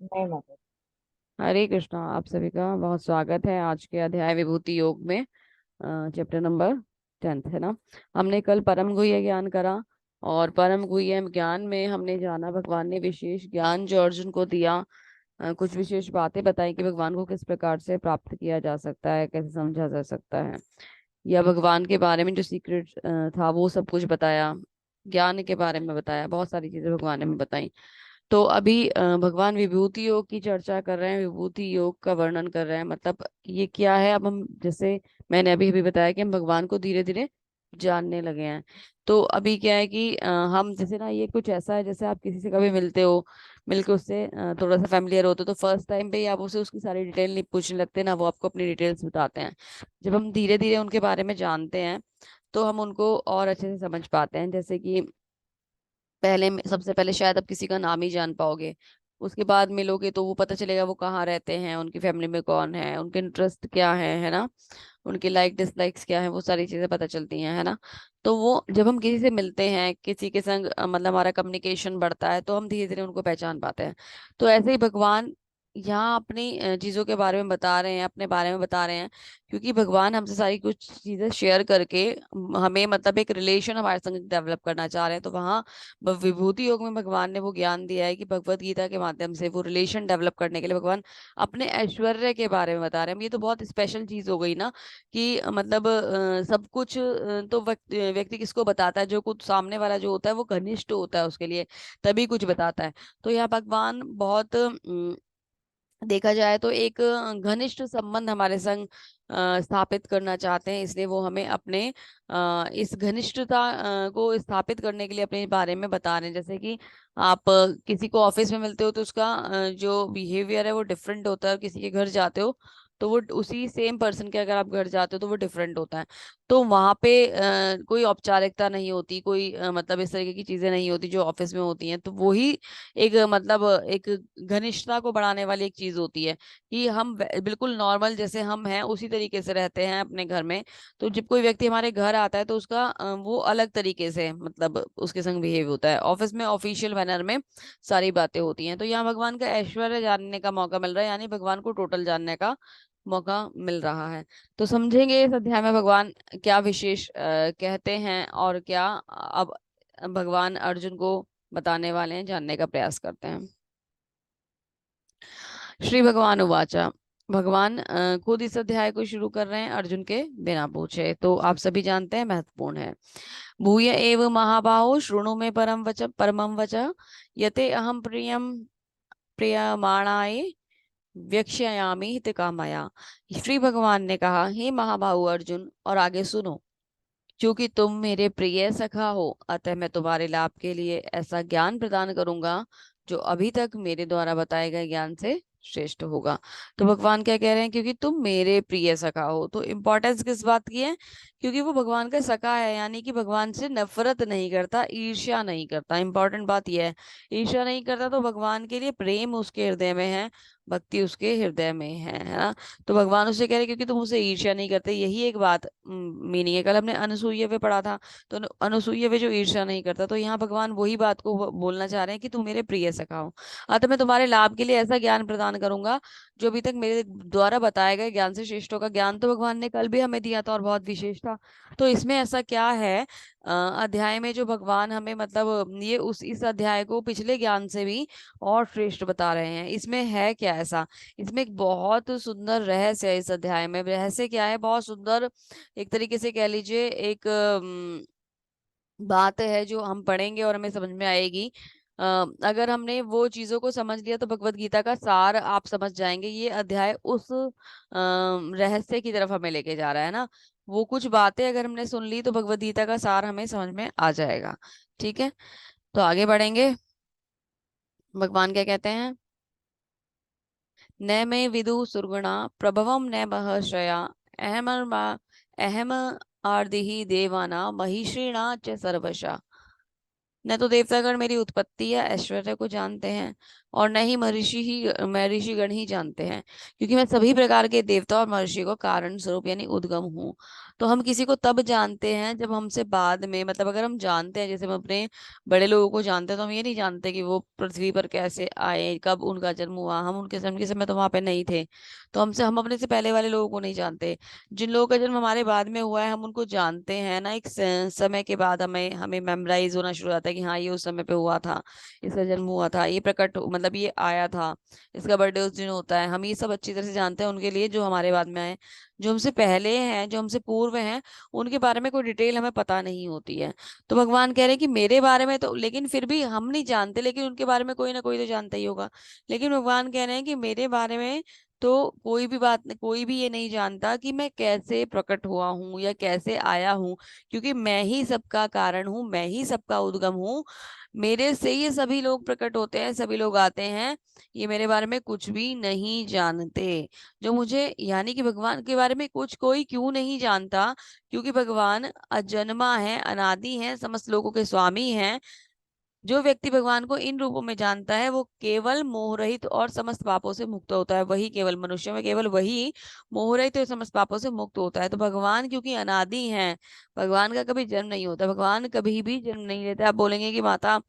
नहीं माता। हरे कृष्णा। आप सभी का बहुत स्वागत है आज के अध्याय विभूति योग में। चैप्टर नंबर 10 है ना। हमने कल परम गुह्य ज्ञान करा और परम गुह्य ज्ञान में हमने जाना भगवान ने विशेष ज्ञान जो अर्जुन को दिया। कुछ विशेष बातें बताई कि भगवान को किस प्रकार से प्राप्त किया जा सकता है, कैसे समझा जा सकता है, या भगवान के बारे में जो सीक्रेट था वो सब कुछ बताया। ज्ञान के बारे में बताया, बहुत सारी चीजें भगवान ने हमें बताई। तो अभी भगवान विभूति योग की चर्चा कर रहे हैं, विभूति योग का वर्णन कर रहे हैं। मतलब ये क्या है, अब हम जैसे मैंने अभी अभी बताया कि हम भगवान को धीरे धीरे जानने लगे हैं। तो अभी क्या है कि हम जैसे ना, ये कुछ ऐसा है जैसे आप किसी से कभी मिलते हो, मिलके उससे थोड़ा सा फेमिलियर होते हो, तो फर्स्ट टाइम पे ही आप उसे उसकी सारी डिटेल नहीं पूछने लगते ना, वो आपको अपनी डिटेल्स बताते हैं। जब हम धीरे धीरे उनके बारे में जानते हैं तो हम उनको और अच्छे से समझ पाते हैं। जैसे कि सबसे पहले शायद आप किसी का नाम ही जान पाओगे, उसके बाद मिलोगे तो वो पता चलेगा वो कहाँ रहते हैं, उनकी फैमिली में कौन है, उनके इंटरेस्ट क्या है ना, उनके लाइक डिसलाइक्स क्या है, वो सारी चीजें पता चलती हैं, है ना। तो वो जब हम किसी से मिलते हैं, किसी के संग मतलब हमारा कम्युनिकेशन बढ़ता है तो हम धीरे धीरे उनको पहचान पाते हैं। तो ऐसे ही भगवान यहाँ अपनी चीजों के बारे में बता रहे हैं, अपने बारे में बता रहे हैं, क्योंकि भगवान हमसे सारी कुछ चीजें शेयर करके हमें मतलब एक रिलेशन हमारे संग डेवलप करना चाह रहे हैं। तो वहाँ विभूति योग में भगवान ने वो ज्ञान दिया है कि भगवत गीता के माध्यम से वो रिलेशन डेवलप करने के लिए भगवान अपने ऐश्वर्य के बारे में बता रहे हैं। ये तो बहुत स्पेशल चीज हो गई ना कि मतलब सब कुछ तो व्यक्ति किसको बताता है, जो कुछ सामने वाला जो होता है वो घनिष्ठ होता है उसके लिए तभी कुछ बताता है। तो यहाँ भगवान बहुत देखा जाए तो एक घनिष्ठ संबंध हमारे संग स्थापित करना चाहते हैं, इसलिए वो हमें अपने इस घनिष्ठता को स्थापित करने के लिए अपने बारे में बता रहे हैं। जैसे कि आप किसी को ऑफिस में मिलते हो तो उसका जो बिहेवियर है वो डिफरेंट होता है, और किसी के घर जाते हो तो वो उसी सेम पर्सन के अगर आप घर जाते हो तो वो डिफरेंट होता है। तो वहां पे कोई औपचारिकता नहीं होती, कोई मतलब इस तरीके की चीजें नहीं होती जो ऑफिस में होती हैं। तो वही एक मतलब एक घनिष्ठता को बढ़ाने वाली एक चीज होती है कि हम बिल्कुल नॉर्मल जैसे हम हैं उसी तरीके से रहते हैं अपने घर में। तो जब कोई व्यक्ति हमारे घर आता है तो उसका वो अलग तरीके से मतलब उसके संग बिहेव होता है। ऑफिस में ऑफिशियल मैनर में सारी बातें होती हैं। तो यहाँ भगवान का ऐश्वर्य जानने का मौका मिल रहा है, यानी भगवान को टोटल जानने का मौका मिल रहा है। तो समझेंगे इस अध्याय में भगवान क्या विशेष कहते हैं और क्या अब भगवान अर्जुन को बताने वाले हैं, जानने का प्रयास करते हैं। श्री भगवान उवाचा। भगवान खुद इस अध्याय को शुरू कर रहे हैं अर्जुन के बिना पूछे, तो आप सभी जानते हैं महत्वपूर्ण है। भूय एव महाबाहो शृणु में परमं वच यते अहम प्रियमाणाय व्यक्ष्यामि हित कामया। श्री भगवान ने कहा, हे महाबाहु अर्जुन, और आगे सुनो। क्योंकि तुम मेरे प्रिय सखा हो, अतः मैं तुम्हारे लाभ के लिए ऐसा ज्ञान प्रदान करूंगा जो अभी तक मेरे द्वारा बताए गए ज्ञान से श्रेष्ठ होगा। तो भगवान क्या कह रहे हैं, क्योंकि तुम मेरे प्रिय सखा हो। तो इम्पोर्टेंस किस बात की है, क्योंकि वो भगवान का सखा है, यानी कि भगवान से नफरत नहीं करता, ईर्ष्या नहीं करता। इंपॉर्टेंट बात यह है, ईर्ष्या नहीं करता। तो भगवान के लिए प्रेम उसके हृदय में है, भक्ति उसके हृदय में है ना। तो भगवान उससे कह रहे क्योंकि तुम उसे ईर्ष्या नहीं करते, यही एक बात मीनिंग है। कल हमने अनुसूय पे पढ़ा था, तो अनुसूय पे जो ईर्ष्या नहीं करता, तो यहाँ भगवान वही बात को बोलना चाह रहे हैं कि तुम मेरे प्रिय सखा हो, अतः मैं तुम्हारे लाभ के लिए ऐसा ज्ञान प्रदान करूंगा जो अभी तक मेरे द्वारा बताए गए ज्ञान से श्रेष्ठ होगा। ज्ञान तो भगवान ने कल भी हमें दिया था और बहुत विशेष था। तो इसमें ऐसा क्या है अध्याय में जो भगवान हमें मतलब ये उस इस अध्याय को पिछले ज्ञान से भी और श्रेष्ठ बता रहे हैं। इसमें है क्या ऐसा, इसमें एक बहुत सुंदर रहस्य है। इस अध्याय में रहस्य क्या है, बहुत सुंदर एक तरीके से कह लीजिए एक बात है जो हम पढ़ेंगे और हमें समझ में आएगी। अगर हमने वो चीजों को समझ लिया तो भगवत गीता का सार आप समझ जाएंगे। ये अध्याय उस रहस्य की तरफ हमें लेके जा रहा है ना। वो कुछ बातें अगर हमने सुन ली तो भगवत गीता का सार हमें समझ में आ जाएगा। ठीक है, तो आगे बढ़ेंगे। भगवान क्या कहते हैं, न मे विदु सुरगुणा प्रभवम न महर्षया अहम अहम आर्दिहि देवाना महिषीणा च सर्वशा। न तो देवतागण मेरी उत्पत्ति या ऐश्वर्य को जानते हैं, और न ही महर्षिगण ही जानते हैं, क्योंकि मैं सभी प्रकार के देवता और महर्षि को कारण स्वरूप यानी उद्गम हूँ। तो हम किसी को तब जानते हैं जब हमसे बाद में, मतलब अगर हम जानते हैं, जैसे हम अपने बड़े लोगों को जानते हैं, तो हम ये नहीं जानते कि वो पृथ्वी पर कैसे आए, कब उनका जन्म हुआ। हम उनके जन्म के समय तो वहां पे नहीं थे, तो हम अपने से पहले वाले लोगों को नहीं जानते। जिन लोगों का जन्म हमारे बाद में हुआ है हम उनको जानते हैं ना, एक समय के बाद हमें हमें मेमोराइज होना शुरू हो जाता है कि हाँ ये उस समय पे हुआ था, इसका जन्म हुआ था, ये मतलब ये आया था, इसका बर्थडे उस दिन होता है। हम ये सब अच्छी तरह से जानते हैं उनके लिए जो हमारे बाद में आए। जो हमसे पहले हैं, जो हमसे पूर्व हैं, उनके बारे में कोई डिटेल हमें पता नहीं होती है। तो भगवान कह रहे हैं कि मेरे बारे में तो, लेकिन फिर भी हम नहीं जानते, लेकिन उनके बारे में कोई ना कोई तो जानता ही होगा। लेकिन भगवान कह रहे हैं कि मेरे बारे में तो कोई भी ये नहीं जानता कि मैं कैसे प्रकट हुआ हूँ या कैसे आया हूँ, क्योंकि मैं ही सबका कारण हूँ, मैं ही सबका उद्गम हूँ। मेरे से ये सभी लोग प्रकट होते हैं, सभी लोग आते हैं। ये मेरे बारे में कुछ भी नहीं जानते। जो मुझे यानी कि भगवान के बारे में कुछ कोई क्यों नहीं जानता, क्योंकि भगवान अजन्मा है, अनादि है, समस्त लोगों के स्वामी हैं। जो व्यक्ति भगवान को इन रूपों में जानता है वो केवल मोहरहित और समस्त पापों से मुक्त होता है। वही, केवल मनुष्य में केवल वही मोहरहित और समस्त पापों से मुक्त होता है। तो भगवान क्योंकि अनादि हैं, भगवान का कभी जन्म नहीं होता, भगवान कभी भी जन्म नहीं लेता। आप बोलेंगे कि माता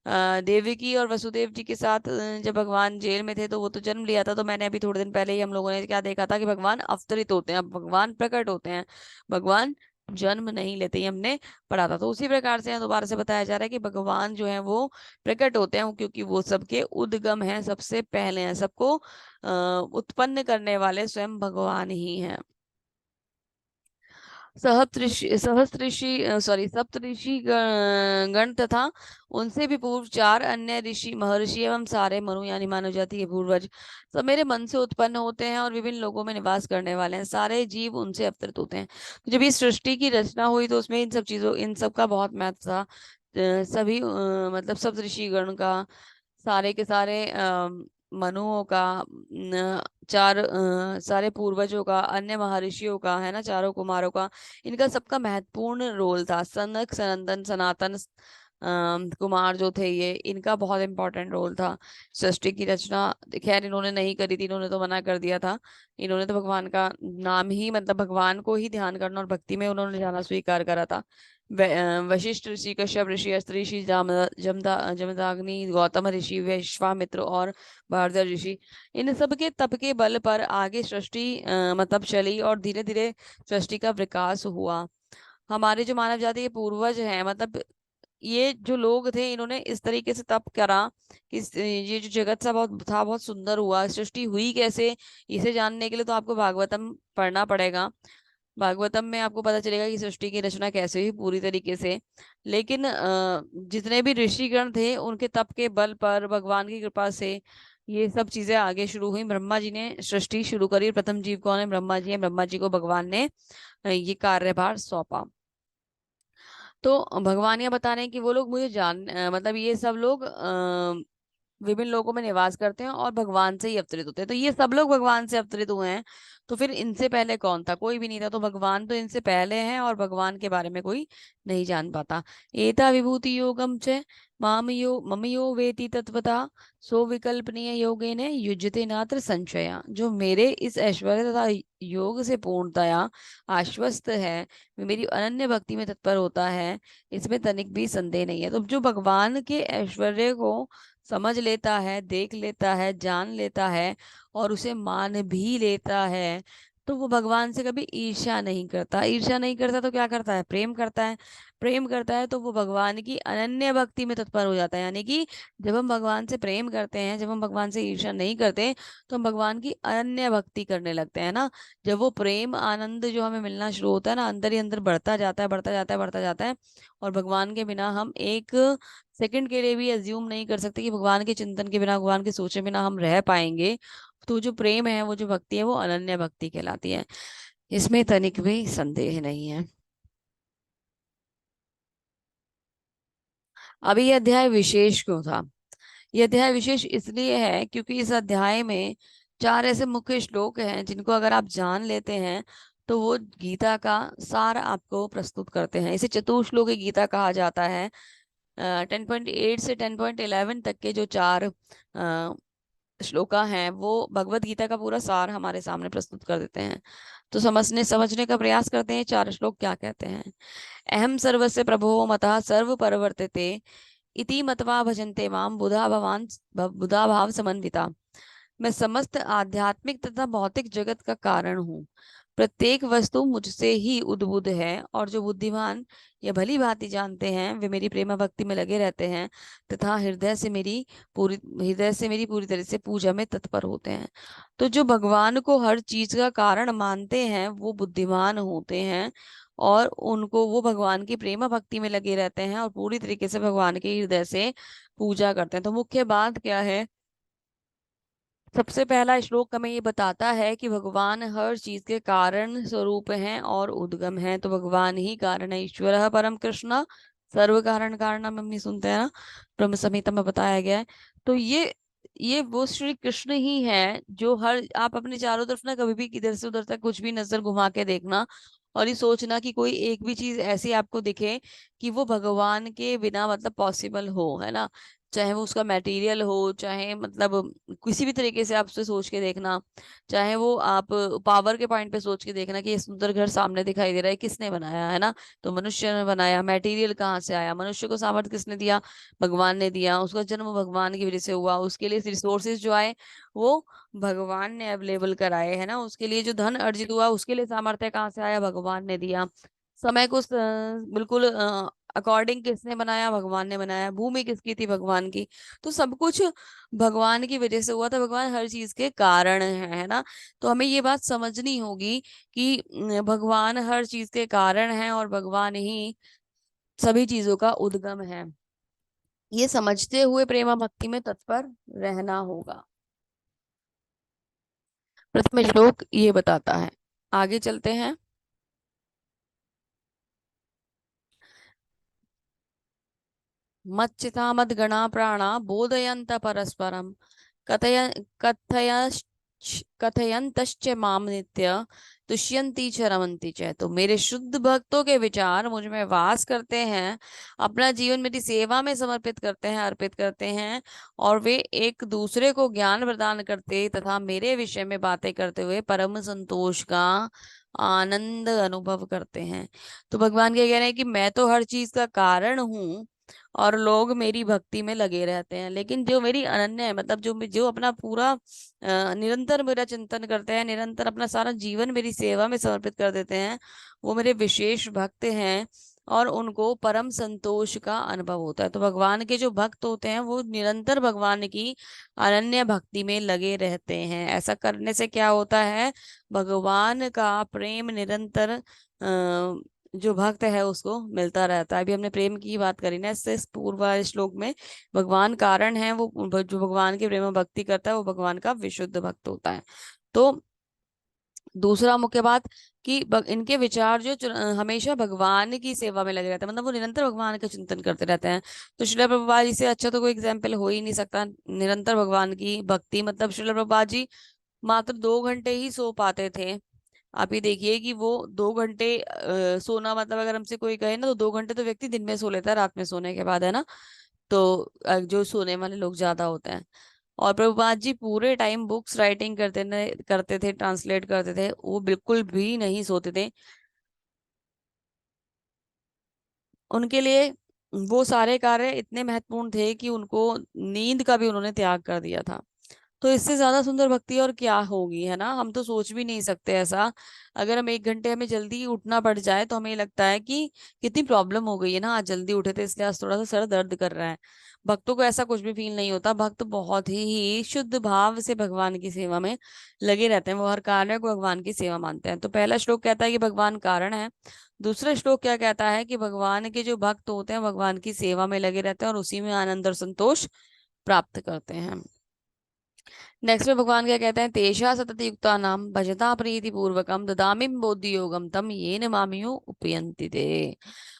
देवकी और वसुदेव जी के साथ जब भगवान जेल में थे तो वो तो जन्म लिया था। तो मैंने अभी थोड़े दिन पहले ही हम लोगों ने क्या देखा था कि भगवान अवतरित होते हैं, अब भगवान प्रकट होते हैं, भगवान जन्म नहीं लेते, ही हमने पढ़ा था। तो उसी प्रकार से यहाँ दोबारा से बताया जा रहा है कि भगवान जो है वो प्रकट होते हैं क्योंकि वो सबके उद्गम हैं, सबसे पहले हैं, सबको उत्पन्न करने वाले स्वयं भगवान ही हैं। सप्तऋषि गण तथा उनसे भी पूर्व चार अन्य ऋषि, महर्षि एवं सारे मनु यानी मानव जाति के पूर्वज सब मेरे मन से उत्पन्न होते हैं और विभिन्न लोगों में निवास करने वाले हैं। सारे जीव उनसे अवतरित होते हैं। तो जब ये सृष्टि की रचना हुई तो उसमें इन सब का बहुत महत्व था। मतलब सप्तऋषि गण का, सारे के सारे मनुओं का, सारे पूर्वजों का, अन्य महर्षियों का, है ना, चारों कुमारों का, इनका सबका महत्वपूर्ण रोल था। सनक सनंदन सनातन कुमार जो थे, ये इनका बहुत इंपॉर्टेंट रोल था। सृष्टि की रचना खैर इन्होंने नहीं करी थी, इन्होंने तो मना कर दिया था। इन्होंने तो भगवान का नाम ही, मतलब भगवान को ही ध्यान करना और भक्ति में उन्होंने जाना स्वीकार करा था। वशिष्ठ ऋषि, कश्यप ऋषि, अत्रि ऋषि, जमदाग्नि, गौतम ऋषि, विश्वामित्र और भारद्वाज ऋषि, इन सब के तप के बल पर आगे सृष्टि मतलब चली और धीरे धीरे सृष्टि का विकास हुआ। हमारे जो मानव जाति के पूर्वज हैं, मतलब ये जो लोग थे, इन्होंने इस तरीके से तप करा कि ये जो जगत सा बहुत सुंदर हुआ। सृष्टि हुई कैसे, इसे जानने के लिए तो आपको भागवतम पढ़ना पड़ेगा। भागवतम में आपको पता चलेगा कि सृष्टि की रचना कैसे हुई पूरी तरीके से। लेकिन जितने भी ऋषिगण थे उनके तप के बल पर, भगवान की कृपा से ये सब चीजें आगे शुरू हुई। ब्रह्मा जी ने सृष्टि शुरू करी। प्रथम जीव कौन है? ब्रह्मा जी हैं। ब्रह्मा जी को भगवान ने ये कार्यभार सौंपा। तो भगवान ये बता रहे हैं कि वो लोग मुझे मतलब ये सब लोग विभिन्न लोगों में निवास करते हैं और भगवान से ही अवतरित होते हैं। तो ये सब लोग भगवान से अवतरित हुए हैं, तो फिर इनसे पहले कौन था? कोई भी नहीं था। तो भगवान तो इनसे पहले हैं और भगवान के बारे में कोई नहीं जान पाता। एता विभूति योगम च मम यो वेति तत्वता सो विकल्पनीय योगेन युज्यते नात्र संशया। जो मेरे इस ऐश्वर्य तथा योग से पूर्णतया आश्वस्त है, मेरी अनन्य भक्ति में तत्पर होता है, इसमें तनिक भी संदेह नहीं है। तो जो भगवान के ऐश्वर्य को समझ लेता है, देख लेता है, जान लेता है और उसे मान भी लेता है, तो वो भगवान से कभी ईर्ष्या नहीं करता। ईर्ष्या नहीं करता तो क्या करता है? प्रेम करता है। प्रेम करता है तो वो भगवान की अनन्य भक्ति में तत्पर हो जाता है। यानी कि जब हम भगवान से प्रेम करते हैं, जब हम भगवान से ईर्ष्या नहीं करते, तो हम भगवान की अनन्य भक्ति करने लगते हैं ना। जब वो प्रेम आनंद जो हमें मिलना शुरू होता है ना, अंदर ही अंदर बढ़ता जाता है, बढ़ता जाता है, बढ़ता जाता है। और भगवान के बिना हम एक सेकंड के लिए भी एज्यूम नहीं कर सकते कि भगवान के चिंतन के बिना, भगवान के सोचे बिना हम रह पाएंगे। तो जो प्रेम है, वो जो भक्ति है, वो अनन्य भक्ति कहलाती है। इसमें तनिक भी संदेह नहीं है। अभी यह अध्याय विशेष क्यों था? यह अध्याय विशेष इसलिए है क्योंकि इस अध्याय में चार ऐसे मुख्य श्लोक हैं जिनको अगर आप जान लेते हैं तो वो गीता का सार आपको प्रस्तुत करते हैं। इसे चतुश्लोकी गीता कहा जाता है। 10.8 से 10.11 तक के जो 4 श्लोका हैं वो भगवत गीता का पूरा सार हमारे सामने प्रस्तुत कर देते हैं। तो समझने का प्रयास करते हैं 4 श्लोक क्या कहते हैं। अहम सर्वस्य प्रभो मतः सर्व परिवर्तिते इति मत्वा भजन्ते माम बुधा भाव समन्विता। मैं समस्त आध्यात्मिक तथा भौतिक जगत का कारण हूँ। प्रत्येक वस्तु मुझसे ही उद्भुत है और जो बुद्धिमान या भली भांति जानते हैं वे मेरी प्रेमा भक्ति में लगे रहते हैं तथा हृदय से मेरी पूरी तरह से पूजा में तत्पर होते हैं। तो जो भगवान को हर चीज का कारण मानते हैं वो बुद्धिमान होते हैं और उनको वो भगवान की प्रेमा भक्ति में लगे रहते हैं और पूरी तरीके से भगवान के हृदय से पूजा करते हैं। तो मुख्य बात क्या है, सबसे पहला श्लोक हमें ये बताता है कि भगवान हर चीज के कारण स्वरूप हैं और उद्गम हैं। तो भगवान ही कारण है। ईश्वर परम कृष्ण सर्व कारण कारण हम नहीं सुनते हैं ना, ब्रह्म संहिता में बताया गया है। तो ये वो श्री कृष्ण ही है जो हर, आप अपने चारों तरफ ना कभी भी इधर से उधर तक कुछ भी नजर घुमा के देखना और ये सोचना कि कोई एक भी चीज ऐसी आपको दिखे कि वो भगवान के बिना मतलब पॉसिबल हो, है ना। चाहे वो उसका मटेरियल हो, चाहे मतलब किसी भी तरीके से आप उसे सोच के देखना, चाहे वो आप पावर के पॉइंट पे सोच के देखना कि ये सुंदर घर सामने दिखाई दे रहा है, किसने बनाया, है ना। तो मनुष्य ने बनाया। मटेरियल कहाँ से आया, मनुष्य को सामर्थ्य किसने दिया, भगवान ने दिया। उसका जन्म भगवान की वजह से हुआ। उसके लिए रिसोर्सेज जो आए वो भगवान ने अवेलेबल कराए, है ना। उसके लिए जो धन अर्जित हुआ उसके लिए सामर्थ्य कहाँ से आया, भगवान ने दिया। समय को बिल्कुल अकॉर्डिंग किसने बनाया, भगवान ने बनाया। भूमि किसकी थी, भगवान की। तो सब कुछ भगवान की वजह से हुआ था। भगवान हर चीज के कारण है ना। तो हमें ये बात समझनी होगी कि भगवान हर चीज के कारण है और भगवान ही सभी चीजों का उद्गम है। ये समझते हुए प्रेमा भक्ति में तत्पर रहना होगा। प्रथम श्लोक ये बताता है। आगे चलते हैं। मच्चिता मद्गणा प्राणा बोधयन्त परस्परम कथय कथयश्च कथयन्तश्च माम नित्य तुष्यन्ति च रमन्ति च। तो मेरे शुद्ध भक्तों के विचार मुझ में वास करते हैं, अपना जीवन मेरी सेवा में समर्पित करते हैं, अर्पित करते हैं और वे एक दूसरे को ज्ञान प्रदान करते तथा मेरे विषय में बातें करते हुए परम संतोष का आनंद अनुभव करते हैं। तो भगवान क्या कह रहे हैं कि मैं तो हर चीज का कारण हूँ और लोग मेरी भक्ति में लगे रहते हैं, लेकिन जो मेरी अनन्य है, मतलब जो अपना पूरा निरंतर मेरा चिंतन करते हैं, निरंतर अपना सारा जीवन मेरी सेवा में समर्पित कर देते हैं, वो मेरे विशेष भक्त हैं और उनको परम संतोष का अनुभव होता है। तो भगवान के जो भक्त होते हैं वो निरंतर भगवान की अनन्य भक्ति में लगे रहते हैं। ऐसा करने से क्या होता है, भगवान का प्रेम निरंतर जो भक्त है उसको मिलता रहता है। अभी हमने प्रेम की बात करी ना, इससे इस पूर्व श्लोक में भगवान कारण है, वो जो भगवान की प्रेम भक्ति करता है वो भगवान का विशुद्ध भक्त होता है। तो दूसरा मुख्य बात कि इनके विचार जो हमेशा भगवान की सेवा में लगे रहते हैं, मतलब वो निरंतर भगवान का चिंतन करते रहते हैं। तो श्रील प्रभुपाद जी से अच्छा तो कोई एग्जाम्पल हो ही नहीं सकता निरंतर भगवान की भक्ति। मतलब श्रील प्रभुपाद जी मात्र 2 घंटे ही सो पाते थे। आप ये देखिए कि वो 2 घंटे सोना, मतलब अगर हमसे कोई कहे ना तो 2 घंटे तो व्यक्ति दिन में सो लेता है रात में सोने के बाद, है ना। तो जो सोने वाले लोग ज्यादा होते हैं। और प्रभुपाद जी पूरे टाइम बुक्स राइटिंग करते थे, ट्रांसलेट करते थे, वो बिल्कुल भी नहीं सोते थे। उनके लिए वो सारे कार्य इतने महत्वपूर्ण थे कि उनको नींद का भी उन्होंने त्याग कर दिया था। तो इससे ज्यादा सुंदर भक्ति और क्या होगी, है ना। हम तो सोच भी नहीं सकते ऐसा। अगर हम 1 घंटे हमें जल्दी उठना पड़ जाए तो हमें ये लगता है कि कितनी प्रॉब्लम हो गई है ना, आज जल्दी उठे थे इसलिए आज थोड़ा सा सर दर्द कर रहा है। भक्तों को ऐसा कुछ भी फील नहीं होता। भक्त बहुत ही शुद्ध भाव से भगवान की सेवा में लगे रहते हैं। वो हर कार्य को भगवान की सेवा मानते हैं। तो पहला श्लोक कहता है कि भगवान कारण है। दूसरा श्लोक क्या कहता है कि भगवान के जो भक्त होते हैं भगवान की सेवा में लगे रहते हैं और उसी में आनंद और संतोष प्राप्त करते हैं। नेक्स्ट में भगवान क्या कहते हैं, तेषा सतत युक्ता नाम भजता प्रीति पूर्वकम ददामिम बोधि योगम तम येन मामियो उपयन्ति ते।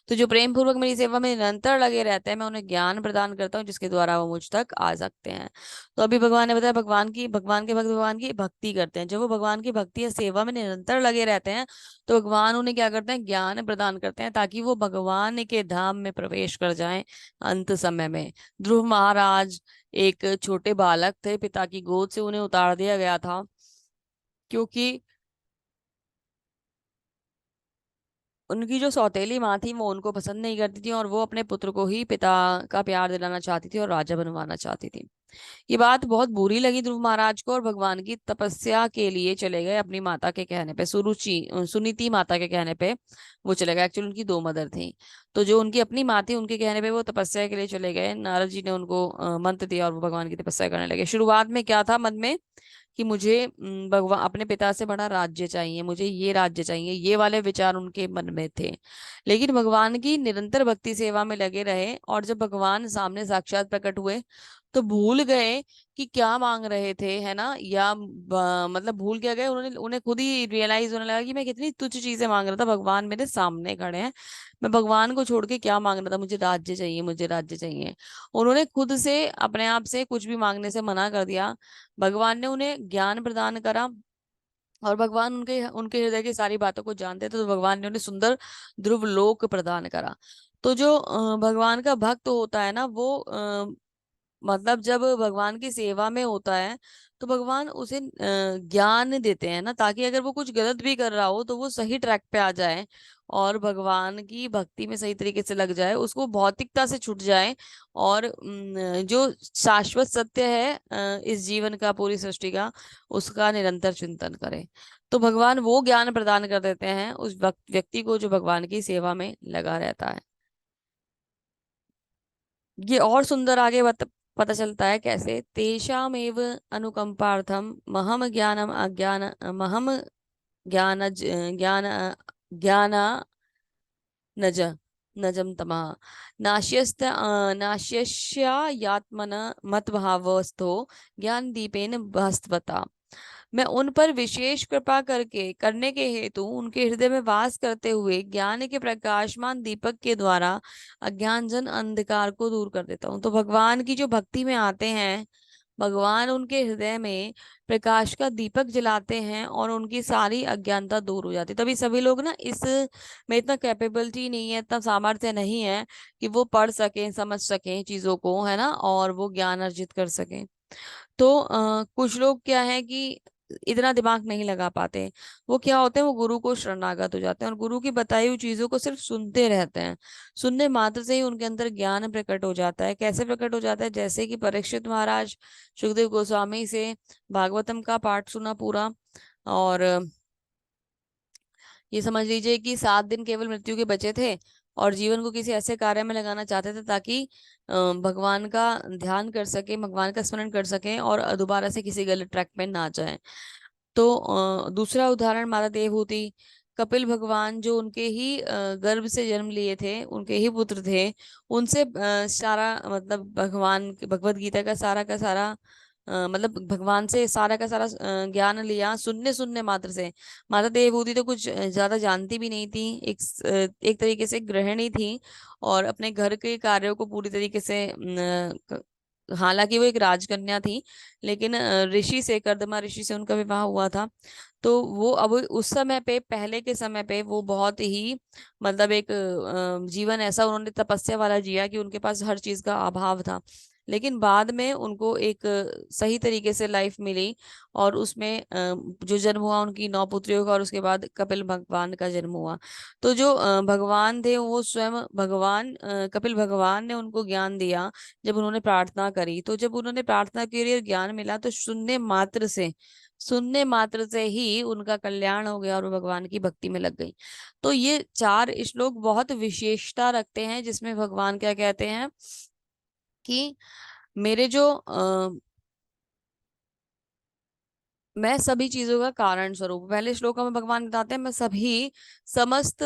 तो जो प्रेम पूर्वक मेरी सेवा में निरंतर लगे रहते हैं, मैं उन्हें ज्ञान प्रदान करता हूँ जिसके द्वारा वो मुझ तक आ सकते हैं। तो अभी भगवान ने बताया भगवान के भक्त भगवान की भक्ति करते हैं। जब वो भगवान की भक्ति या सेवा में निरंतर लगे रहते हैं तो भगवान उन्हें क्या करते हैं, ज्ञान प्रदान करते हैं ताकि वो भगवान के धाम में प्रवेश कर जाएं अंत समय में। ध्रुव महाराज एक छोटे बालक थे, पिता की गोद से उन्हें उतार दिया गया था क्योंकि उनकी जो सौतेली माँ थी वो उनको पसंद नहीं करती थी और वो अपने पुत्र को ही पिता का प्यार दिलाना चाहती थी और राजा बनवाना चाहती थी। ये बात बहुत बुरी लगी ध्रुव महाराज को और भगवान की तपस्या के लिए चले गए अपनी माता के कहने पे, सुनीति माता के कहने पे वो चले गए। एक्चुअली उनकी दो मदर थी, तो जो उनकी अपनी माँ थी उनके कहने पे वो तपस्या के लिए चले गए। नारद जी ने उनको मंत्र दिया और वो भगवान की तपस्या करने लगे। शुरुआत में क्या था मन में कि मुझे भगवान अपने पिता से बड़ा राज्य चाहिए, मुझे ये राज्य चाहिए, ये वाले विचार उनके मन में थे। लेकिन भगवान की निरंतर भक्ति सेवा में लगे रहे और जब भगवान सामने साक्षात प्रकट हुए तो भूल गए कि क्या मांग रहे थे, है ना, या मतलब भूल क्या गए, उन्होंने उन्हें खुद ही रियलाइज होने लगा कि मैं कितनी तुच्छ चीजें मांग रहा था, भगवान मेरे सामने खड़े हैं, मैं भगवान को छोड़ के क्या मांग रहा था, मुझे राज्य चाहिए, मुझे राज्य चाहिए। उन्होंने खुद से अपने आप से कुछ भी मांगने से मना कर दिया। भगवान ने उन्हें ज्ञान प्रदान करा और भगवान उनके उनके हृदय की सारी बातों को जानते थे, तो भगवान ने उन्हें सुंदर ध्रुव लोक प्रदान करा। तो जो भगवान का भक्त होता है ना वो मतलब जब भगवान की सेवा में होता है तो भगवान उसे ज्ञान देते हैं ना, ताकि अगर वो कुछ गलत भी कर रहा हो तो वो सही ट्रैक पे आ जाए और भगवान की भक्ति में सही तरीके से लग जाए, उसको भौतिकता से छूट जाए और जो शाश्वत सत्य है इस जीवन का, पूरी सृष्टि का, उसका निरंतर चिंतन करे। तो भगवान वो ज्ञान प्रदान कर देते हैं उस व्यक्ति को जो भगवान की सेवा में लगा रहता है। ये और सुंदर आगे पता चलता है कैसे, तेषामेव अनुकंपार्थम महम ज्ञानम अज्ञान महम ज्ञान ज्ञान ज्ञान नज नजम तमः नाश्यस्त नाश्यस्यात्मन मत भावस्थो ज्ञान दीपेन भास्वता। मैं उन पर विशेष कृपा करके करने के हेतु उनके हृदय में वास करते हुए ज्ञान के प्रकाशमान दीपक के द्वारा अज्ञान जन अंधकार को दूर कर देता हूँ। तो भगवान की जो भक्ति में आते हैं, भगवान उनके हृदय में प्रकाश का दीपक जलाते हैं और उनकी सारी अज्ञानता दूर हो जाती है। तभी सभी लोग ना इस में इतना कैपेबिलिटी नहीं है, इतना सामर्थ्य नहीं है कि वो पढ़ सकें, समझ सकें चीजों को, है ना, और वो ज्ञान अर्जित कर सकें। तो कुछ लोग क्या है कि इतना दिमाग नहीं लगा पाते। वो क्या होते हैं, वो गुरु को शरणागत हो जाते हैं और गुरु की बताई हुई चीजों को सिर्फ सुनते रहते हैं। सुनने मात्र से ही उनके अंदर ज्ञान प्रकट हो जाता है। कैसे प्रकट हो जाता है, जैसे कि परीक्षित महाराज सुखदेव गोस्वामी से भागवतम का पाठ सुना पूरा, और ये समझ लीजिए कि 7 दिन केवल मृत्यु के बचे थे और जीवन को किसी ऐसे कार्य में लगाना चाहते थे ताकि भगवान का ध्यान कर सके, भगवान का स्मरण कर सके और दोबारा से किसी गलत ट्रैक पे ना जाए। तो दूसरा उदाहरण माता देवहूति, कपिल भगवान जो उनके ही गर्भ से जन्म लिए थे, उनके ही पुत्र थे, उनसे सारा मतलब भगवत गीता का सारा मतलब भगवान से सारा का सारा ज्ञान लिया सुनने सुनने मात्र से। माता देवहूति तो कुछ ज्यादा जानती भी नहीं थी, एक तरीके से गृहिणी थी और अपने घर के कार्यों को पूरी तरीके से हालांकि वो एक राजकन्या थी, लेकिन ऋषि से, कर्दमा ऋषि से उनका विवाह हुआ था। तो वो अब उस समय पे, पहले के समय पे वो बहुत ही मतलब एक जीवन ऐसा उन्होंने तपस्या वाला जिया कि उनके पास हर चीज का अभाव था। लेकिन बाद में उनको एक सही तरीके से लाइफ मिली और उसमें जो जन्म हुआ उनकी 9 पुत्रियों का और उसके बाद कपिल भगवान का जन्म हुआ। तो जो भगवान थे वो स्वयं भगवान कपिल भगवान ने उनको ज्ञान दिया जब उन्होंने प्रार्थना करी। तो जब उन्होंने प्रार्थना की और ज्ञान मिला तो सुनने मात्र से ही उनका कल्याण हो गया और वो भगवान की भक्ति में लग गई। तो ये 4 श्लोक बहुत विशेषता रखते हैं जिसमें भगवान क्या कहते हैं कि मेरे जो मैं सभी चीजों का कारण स्वरूप, पहले श्लोक में भगवान बताते हैं मैं सभी समस्त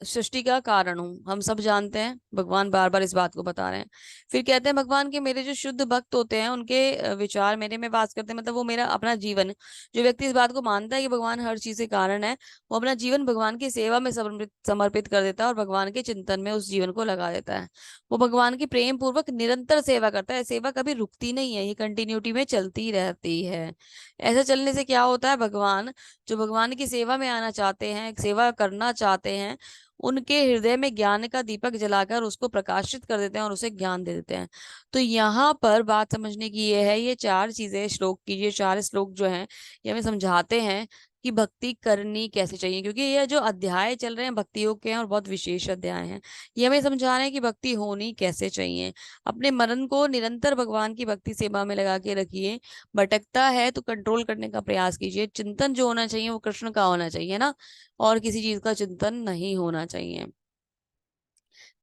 सृष्टि का कारण हूँ, हम सब जानते हैं, भगवान बार बार इस बात को बता रहे हैं। फिर कहते हैं भगवान के मेरे जो शुद्ध भक्त होते हैं उनके विचार मेरे में वास करते हैं, मतलब वो मेरा अपना जीवन, जो व्यक्ति इस बात को मानता है कि भगवान हर चीज के कारण है, वो अपना जीवन भगवान की सेवा में समर्पित समर्पित कर देता है और भगवान के चिंतन में उस जीवन को लगा देता है। वो भगवान की प्रेम पूर्वक निरंतर सेवा करता है, सेवा कभी रुकती नहीं है, ये कंटिन्यूटी में चलती रहती है। ऐसा चलने से क्या होता है, भगवान जो भगवान की सेवा में आना चाहते हैं, सेवा करना चाहते हैं, उनके हृदय में ज्ञान का दीपक जलाकर उसको प्रकाशित कर देते हैं और उसे ज्ञान दे देते हैं। तो यहाँ पर बात समझने की ये है, ये चार चीजें श्लोक की, ये चार श्लोक जो हैं ये हमें समझाते हैं कि भक्ति करनी कैसे चाहिए, क्योंकि ये जो अध्याय चल रहे हैं भक्ति योग के हैं और बहुत विशेष अध्याय हैं। ये हमें समझा रहे हैं कि भक्ति होनी कैसे चाहिए। अपने मन को निरंतर भगवान की भक्ति सेवा में लगा के रखिए। भटकता है तो कंट्रोल करने का प्रयास कीजिए। चिंतन जो होना चाहिए वो कृष्ण का होना चाहिए ना, और किसी चीज का चिंतन नहीं होना चाहिए।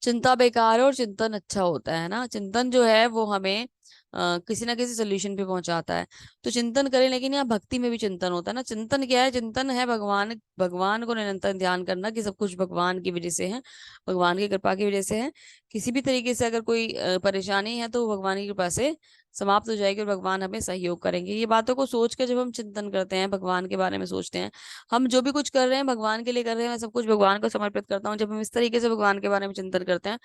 चिंता बेकार है और चिंतन अच्छा होता है ना। चिंतन जो है वो हमें किसी ना किसी सोल्यूशन पे पहुंचाता है। तो चिंतन करें, लेकिन यहाँ भक्ति में भी चिंतन होता है ना। चिंतन क्या है, चिंतन है भगवान भगवान को निरंतर ध्यान करना कि सब कुछ भगवान की वजह से है, भगवान की कृपा की वजह से है। किसी भी तरीके से अगर कोई परेशानी है तो वो भगवान की कृपा से समाप्त हो जाएगी और भगवान हमें सहयोग करेंगे। ये बातों को सोच कर जब हम चिंतन करते हैं, भगवान के बारे में सोचते हैं, हम जो भी कुछ कर रहे हैं भगवान के लिए कर रहे हैं, मैं सब कुछ भगवान को समर्पित करता हूँ, जब हम इस तरीके से भगवान के बारे में चिंतन करते हैं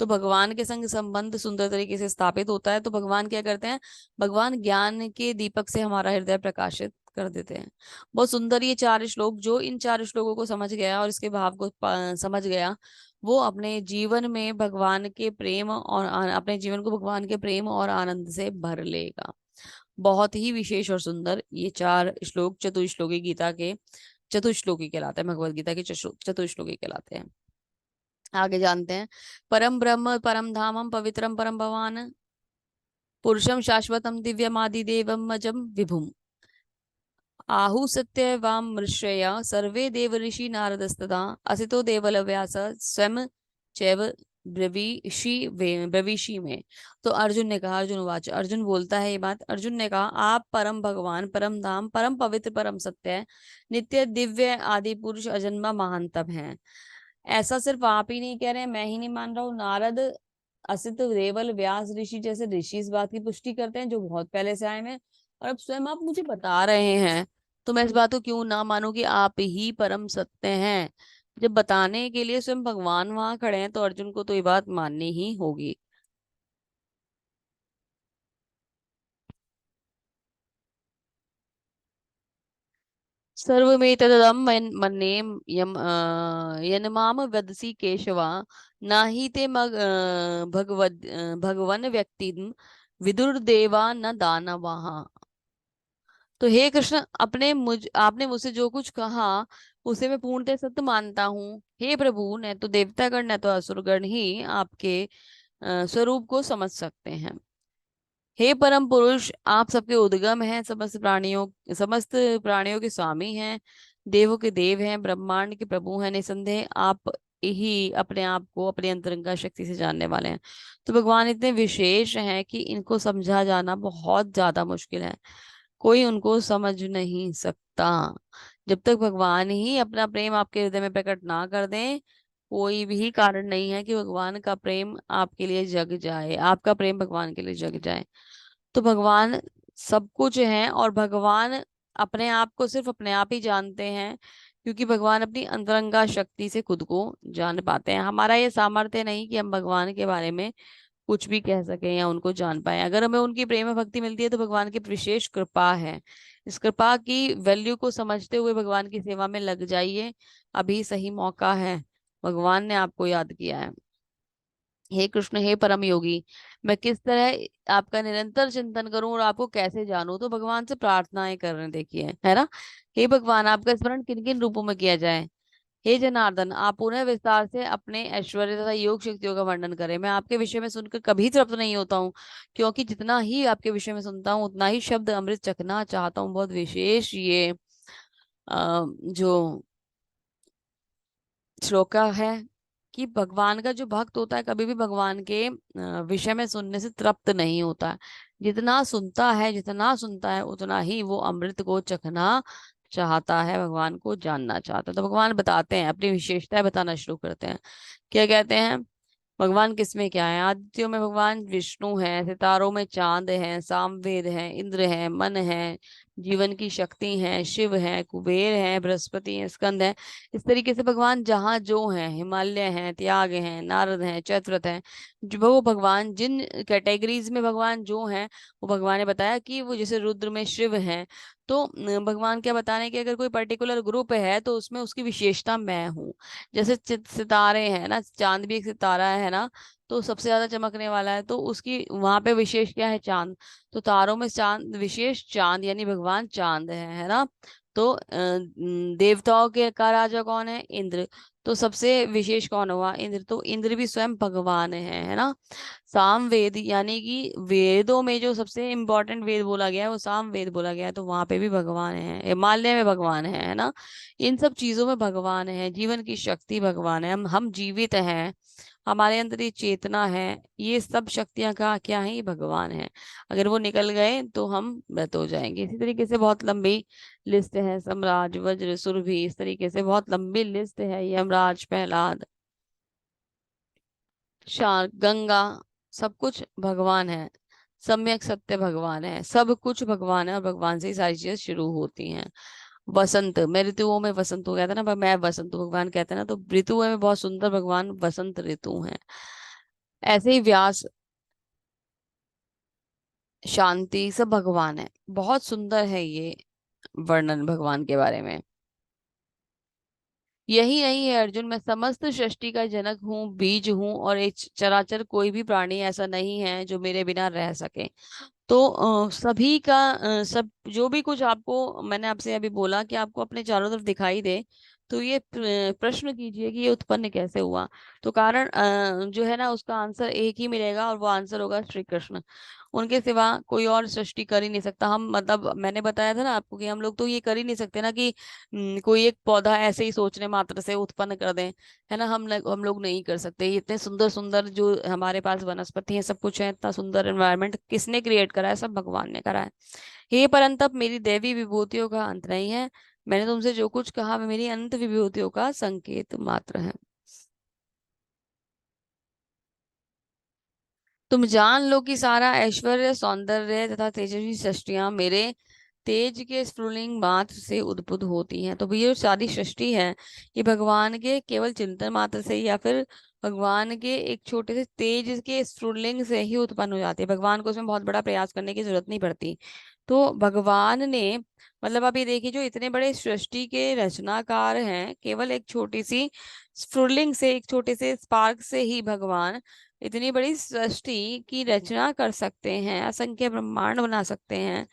तो भगवान के संग संबंध सुंदर तरीके से स्थापित होता है। तो भगवान क्या करते हैं, भगवान ज्ञान के दीपक से हमारा हृदय प्रकाशित कर देते हैं। बहुत सुंदर ये चार श्लोक, जो इन चार श्लोकों को समझ गया और इसके भाव को समझ गया, वो अपने जीवन में भगवान के प्रेम और अपने जीवन को भगवान के प्रेम और आनंद से भर लेगा। बहुत ही विशेष और सुंदर ये चार श्लोक चतुश्लोकी गीता के चतुश्लोकी कहलाते हैं, भगवत गीता के चतुश्लोकी कहलाते हैं। आगे जानते हैं। परम ब्रह्म परम धामम पवित्रम परम भवान पुरुषम शाश्वतम दिव्यमादि देवम अजम विभुम आहु सत्यवाम मृषया सर्वे देव ऋषि नारदस्तदा असितो देवल व्यास स्वयं चैव ब्रवीषि में। तो अर्जुन ने कहा, अर्जुन वाच, अर्जुन बोलता है ये बात, अर्जुन ने कहा आप परम भगवान परम धाम परम पवित्र परम सत्य नित्य दिव्य आदि पुरुष अजन्मा महानतम हैं। ऐसा सिर्फ आप ही नहीं कह रहे हैं, मैं ही नहीं मान रहा हूँ, नारद असित देवल व्यास ऋषि जैसे ऋषि इस बात की पुष्टि करते हैं जो बहुत पहले से आए हैं, और अब स्वयं आप मुझे बता रहे हैं। तो मैं इस बात को क्यों ना मानूं कि आप ही परम सत्य हैं। जब बताने के लिए स्वयं भगवान वहां खड़े हैं तो अर्जुन को तो ये बात माननी ही होगी। सर्वमेतदम मन्ये यन्माम वदसि केशवा नाही ते भगवन व्यक्ति विदुर्देवा न दानवाः। तो हे कृष्ण, अपने आपने मुझसे जो कुछ कहा उसे मैं पूर्णतः सत्य मानता हूँ। हे प्रभु, न तो देवतागण न तो असुरगण ही आपके स्वरूप को समझ सकते हैं। हे परम पुरुष, आप सबके उद्गम हैं, समस्त प्राणियों के स्वामी हैं, देवों के देव हैं, ब्रह्मांड के प्रभु हैं। निसंदेह आप ही अपने आप को अपनी अंतरंगा शक्ति से जानने वाले हैं। तो भगवान इतने विशेष हैं कि इनको समझा जाना बहुत ज्यादा मुश्किल है, कोई उनको समझ नहीं सकता। जब तक भगवान ही अपना प्रेम आपके हृदय में प्रकट ना कर दें, कोई भी कारण नहीं है कि भगवान का प्रेम आपके लिए जग जाए, आपका प्रेम भगवान के लिए जग जाए। तो भगवान सब कुछ है और भगवान अपने आप को सिर्फ अपने आप ही जानते हैं, क्योंकि भगवान अपनी अंतरंगा शक्ति से खुद को जान पाते हैं। हमारा ये सामर्थ्य नहीं कि हम भगवान के बारे में कुछ भी कह सकें या उनको जान पाए। अगर हमें उनकी प्रेम भक्ति मिलती है तो भगवान की विशेष कृपा है। इस कृपा की वैल्यू को समझते हुए भगवान की सेवा में लग जाइए, अभी सही मौका है, भगवान ने आपको याद किया है। हे कृष्ण, हे परम योगी, मैं किस तरह आपका निरंतर चिंतन करूं और आपको कैसे जानूं। तो भगवान से प्रार्थनाएं कर रहे हैं, देखिए, है ना। हे भगवान, आपका स्मरण किन किन रूपों में किया जाए। हे जनार्दन, आप पुनः विस्तार से अपने ऐश्वर्य तथा योग शक्तियों का वर्णन करें। मैं आपके विषय में सुनकर कभी तृप्त नहीं होता हूँ, क्योंकि जितना ही आपके विषय में सुनता हूँ उतना ही शब्द अमृत चखना चाहता हूँ। बहुत विशेष ये जो श्लोका है कि भगवान का जो भक्त होता है कभी भी भगवान के विषय में सुनने से तृप्त नहीं होता है। जितना सुनता है उतना ही वो अमृत को चखना चाहता है, भगवान को जानना चाहता है। तो भगवान बताते हैं, अपनी विशेषताएं बताना शुरू करते हैं। क्या कहते हैं? भगवान किसमें क्या है? आदित्यों में भगवान विष्णु है, सितारों में चांद है, सामवेद है, इंद्र है, मन है, जीवन की शक्ति है, शिव है, कुबेर है, बृहस्पति है, स्कंद है। इस तरीके से भगवान जहाँ जो है, हिमालय है, त्याग है, नारद है, चैत्रव्रत है, जो वो भगवान जिन कैटेगरीज में भगवान जो है, वो भगवान ने बताया कि वो जैसे रुद्र में शिव है। तो भगवान क्या बता रहे हैं कि अगर कोई पर्टिकुलर ग्रुप है तो उसमें उसकी विशेषता मैं हूँ। जैसे सितारे हैं ना, चांद भी एक सितारा है ना, तो सबसे ज्यादा चमकने वाला है, तो उसकी वहां पे विशेष क्या है? चांद। तो तारों में चांद विशेष, चांद यानी भगवान चांद है ना। तो देवताओं के का राजा कौन है? इंद्र। तो सबसे विशेष कौन हुआ? इंद्र। तो इंद्र भी स्वयं भगवान है ना। साम वेद यानी कि वेदों में जो सबसे इम्पोर्टेंट वेद बोला गया है वो साम वेद बोला गया है, तो वहां पे भी भगवान है। हिमालय में भगवान है ना। इन सब चीजों में भगवान है, जीवन की शक्ति भगवान है, हम जीवित हैं, हमारे अंदर ये चेतना है, ये सब शक्तियां का क्या है? ये भगवान है। अगर वो निकल गए तो हम मृत हो जाएंगे। इसी तरीके से बहुत लंबी लिस्ट है, सम्राट, वज्र, सुरभि, इस तरीके से बहुत लंबी लिस्ट है। यमराज, प्रहलाद, शार, गंगा, सब कुछ भगवान है। सम्यक सत्य भगवान है, सब कुछ भगवान है, और भगवान से ही सारी चीजें शुरू होती हैं। वसंत, मैं ऋतुओं में वसंत हो गया था ना, पर मैं वसंत हूँ, भगवान कहते हैं ना, तो ऋतुओं में बहुत सुंदर भगवान वसंत ऋतु है। ऐसे ही व्यास, शांति, सब भगवान है। बहुत सुंदर है ये वर्णन भगवान के बारे में। यही नहीं है अर्जुन, मैं समस्त सृष्टि का जनक हूँ, बीज हूँ, और एक चराचर कोई भी प्राणी ऐसा नहीं है जो मेरे बिना रह सके। तो सभी का सब जो भी कुछ आपको मैंने आपसे अभी बोला कि आपको अपने चारों तरफ दिखाई दे, तो ये प्रश्न कीजिए कि ये उत्पन्न कैसे हुआ। तो कारण जो है ना, उसका आंसर एक ही मिलेगा, और वो आंसर होगा श्री कृष्ण। उनके सिवा कोई और सृष्टि कर ही नहीं सकता। हम मतलब मैंने बताया था ना आपको कि हम लोग तो ये कर ही नहीं सकते ना कि कोई एक पौधा ऐसे ही सोचने मात्र से उत्पन्न कर दें, है ना। हम लोग नहीं कर सकते। ये इतने सुंदर सुंदर जो हमारे पास वनस्पति है, सब कुछ है, इतना सुंदर एनवायरनमेंट किसने क्रिएट करा है? सब भगवान ने करा है। हे परंतप, मेरी दैवी विभूतियों का अंत नहीं है। मैंने तुमसे जो कुछ कहा वे मेरी अनंत विभूतियों का संकेत मात्र है। तुम जान लो कि सारा ऐश्वर्य, सौंदर्य तथा तेजस्वी सृष्टियां मेरे तेज के स्फुलिंग मात्र से उद्भुत होती हैं। तो ये जो सारी सृष्टि है, ये भगवान के केवल चिंतन मात्र से ही, या फिर भगवान के एक छोटे से तेज के स्फुलिंग से ही उत्पन्न हो जाती है। भगवान को उसमें बहुत बड़ा प्रयास करने की जरूरत नहीं पड़ती। तो भगवान ने मतलब आप ये देखिए, जो इतने बड़े सृष्टि के रचनाकार हैं, केवल एक छोटी सी स्फुलिंग से, एक छोटे से स्पार्क से ही भगवान इतनी बड़ी सृष्टि की रचना कर सकते हैं, असंख्य ब्रह्मांड बना सकते हैं।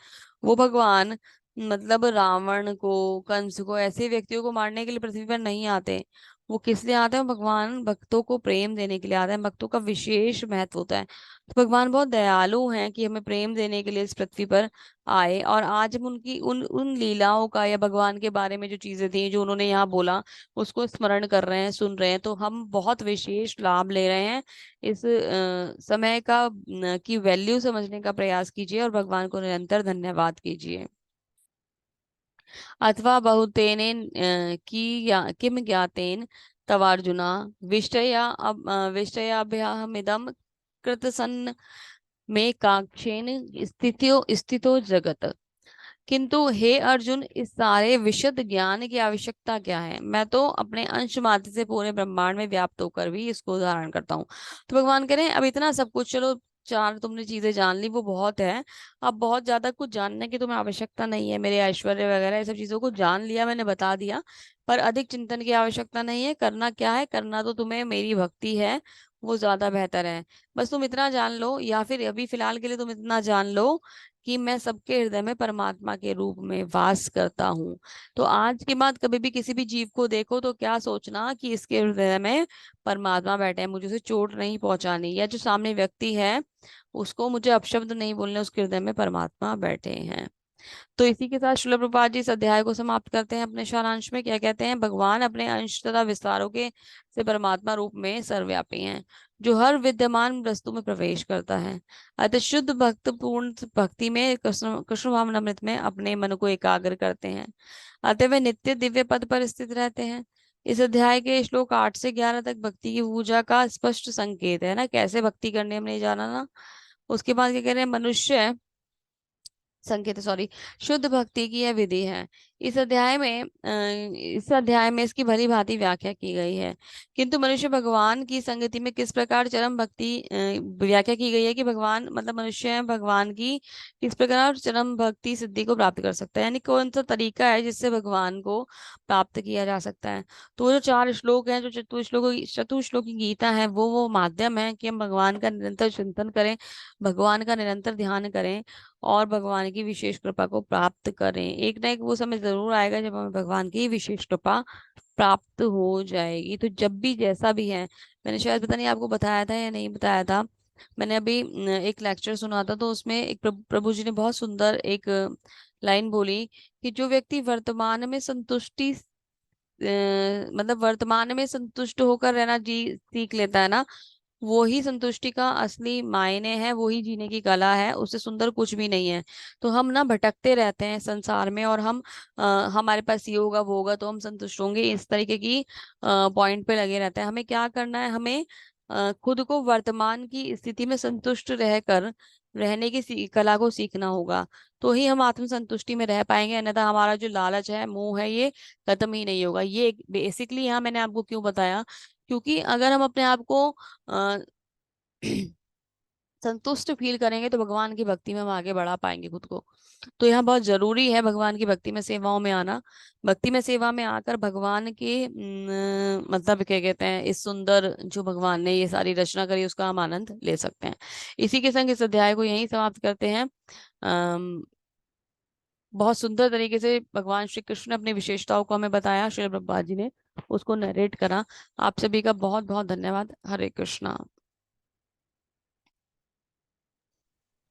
वो भगवान मतलब रावण को, कंस को, ऐसे व्यक्तियों को मारने के लिए पृथ्वी पर नहीं आते। वो किस लिए आते हैं? भगवान भक्तों को प्रेम देने के लिए आते हैं। भक्तों का विशेष महत्व होता है। तो भगवान बहुत दयालु हैं कि हमें प्रेम देने के लिए इस पृथ्वी पर आए। और आज हम उनकी उन उन लीलाओं का, या भगवान के बारे में जो चीजें थी जो उन्होंने यहाँ बोला, उसको स्मरण कर रहे हैं, सुन रहे हैं, तो हम बहुत विशेष लाभ ले रहे हैं। इस समय का की वैल्यू समझने का प्रयास कीजिए, और भगवान को निरंतर धन्यवाद कीजिए। अथवा बहुतेने की या किम ज्ञातेन तवार्जुना विषयाभ्याहमिदम कृतसन्न में काक्षेन स्थितो जगत। किंतु हे अर्जुन, इस सारे विशद ज्ञान की आवश्यकता क्या है? मैं तो अपने अंश मात्र से पूरे ब्रह्मांड में व्याप्त होकर भी इसको धारण करता हूँ। तो भगवान कह रहे हैं अब इतना सब कुछ, चलो चार तुमने चीजें जान ली, वो बहुत है। अब बहुत ज्यादा कुछ जानने की तुम्हें आवश्यकता नहीं है। मेरे ऐश्वर्य वगैरह ये सब चीजों को जान लिया, मैंने बता दिया। पर अधिक चिंतन की आवश्यकता नहीं है। करना क्या है? करना तो तुम्हें मेरी भक्ति है, वो ज्यादा बेहतर है। बस तुम इतना जान लो, या फिर अभी फिलहाल के लिए तुम इतना जान लो कि मैं सबके हृदय में परमात्मा के रूप में वास करता हूँ। तो आज के बाद कभी भी किसी भी जीव को देखो तो क्या सोचना कि इसके हृदय में परमात्मा बैठे हैं, मुझे उसे चोट नहीं पहुंचानी, या जो सामने व्यक्ति है उसको मुझे अपशब्द नहीं बोलने, उसके हृदय में परमात्मा बैठे हैं। तो इसी के साथ श्रील प्रभुपाद जी इस अध्याय को समाप्त करते हैं अपने सारांश में। क्या कहते हैं? भगवान अपने अंश तथा विस्तारों के से परमात्मा रूप में सर्वव्यापी हैं, जो हर विद्यमान वस्तु में प्रवेश करता है। अतः शुद्ध भक्त पूर्ण भक्ति में कृष्ण कृष्ण भावनामृत में अपने मन को एकाग्र करते हैं। अतः वे नित्य दिव्य पद पर स्थित रहते हैं। इस अध्याय के श्लोक 8 से 11 तक भक्ति की पूजा का स्पष्ट संकेत है ना, कैसे भक्ति करने हमने जाना ना। उसके बाद क्या कह रहे हैं? मनुष्य संकेत, सॉरी, शुद्ध भक्ति की यह विधि है। इस अध्याय में इसकी भली भांति व्याख्या की गई है। किंतु मनुष्य भगवान की संगति में किस प्रकार चरम भक्ति व्याख्या की गई है कि भगवान मतलब मनुष्य भगवान की किस प्रकार चरम भक्ति सिद्धि को प्राप्त कर सकता है, यानी कौन सा तरीका है जिससे भगवान को प्राप्त किया जा सकता है। तो जो 4 श्लोक हैं, जो चतुश्लोकी गीता है, वो माध्यम है कि हम भगवान का निरंतर चिंतन करें, भगवान का निरंतर ध्यान करें और भगवान की विशेष कृपा को प्राप्त करें। एक ना एक वो समय जरूर आएगा जब हमें भगवान की विशेष कृपा प्राप्त हो जाएगी। तो जब भी जैसा भी है, मैंने शायद पता नहीं आपको बताया था या नहीं बताया था, मैंने अभी एक लेक्चर सुना था, तो उसमें एक प्रभु जी ने बहुत सुंदर एक लाइन बोली कि जो व्यक्ति वर्तमान में मतलब वर्तमान में संतुष्ट होकर रहना जी सीख लेता है ना, वो ही संतुष्टि का असली मायने है, वो ही जीने की कला है, उससे सुंदर कुछ भी नहीं है। तो हम ना भटकते रहते हैं संसार में, और हम हमारे पास ये होगा वो होगा तो हम संतुष्ट होंगे, इस तरीके की पॉइंट पे लगे रहते हैं। हमें क्या करना है? हमें खुद को वर्तमान की स्थिति में संतुष्ट रहकर रहने की कला को सीखना होगा, तो ही हम आत्म संतुष्टि में रह पाएंगे। अन्यथा हमारा जो लालच है, मोह है, ये खत्म ही नहीं होगा। ये बेसिकली यहाँ मैंने आपको क्यों बताया, क्योंकि अगर हम अपने आप को अ, संतुष्ट फील करेंगे तो भगवान की भक्ति में हम आगे बढ़ा पाएंगे खुद को। तो यहाँ बहुत जरूरी है भगवान की भक्ति में सेवाओं में आना। भक्ति में सेवा में आकर भगवान के मतलब क्या कहते हैं, इस सुंदर जो भगवान ने ये सारी रचना करी उसका हम आनंद ले सकते हैं। इसी के संग इस अध्याय को यहीं समाप्त करते हैं। अम बहुत सुंदर तरीके से भगवान श्री कृष्ण ने अपनी विशेषताओं को हमें बताया, श्री प्रभुपाद जी ने उसको नरेट करा। आप सभी का बहुत बहुत धन्यवाद। हरे कृष्णा।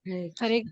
हरे